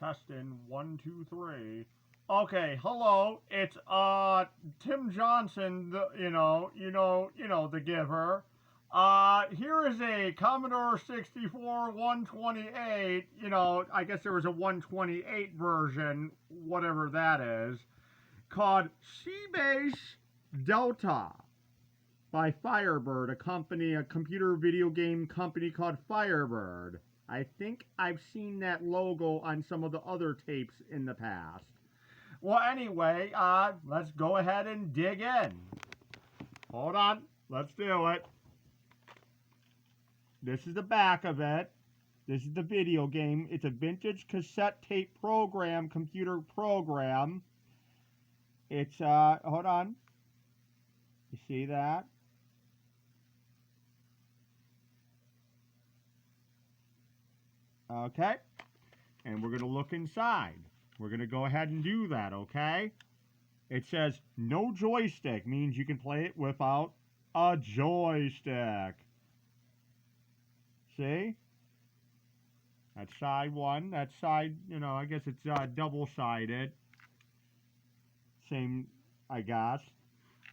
Testing 1, 2, 3. Okay, hello. It's Tim Johnson, the the giver. Here is a Commodore 64 128. I guess there was a 128 version, whatever that is, called SEABASE Delta by Firebird, a computer video game company called Firebird. I think I've seen that logo on some of the other tapes in the past. Well, anyway, let's go ahead and dig in. Hold on. Let's do it. This is the back of it. This is the video game. It's a vintage cassette tape program, computer program. It's, hold on. You see that? Okay. And we're going to look inside. We're going to go ahead and do that, okay? It says no joystick, means you can play it without a joystick. See? That's side one. That's side, I guess it's double-sided. Same, I guess.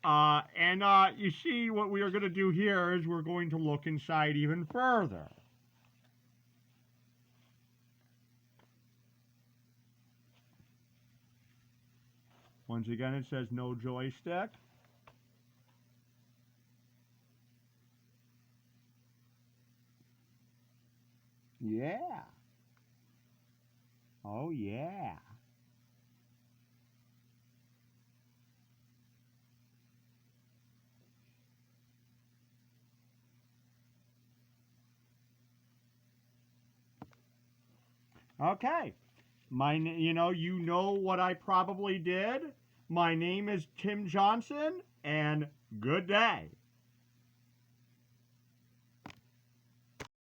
And you see what we are going to do here is we're going to look inside even further. Once again, it says no joystick. Yeah. Oh, yeah. Okay. You know what I probably did. My name is Tim Johnson, and good day.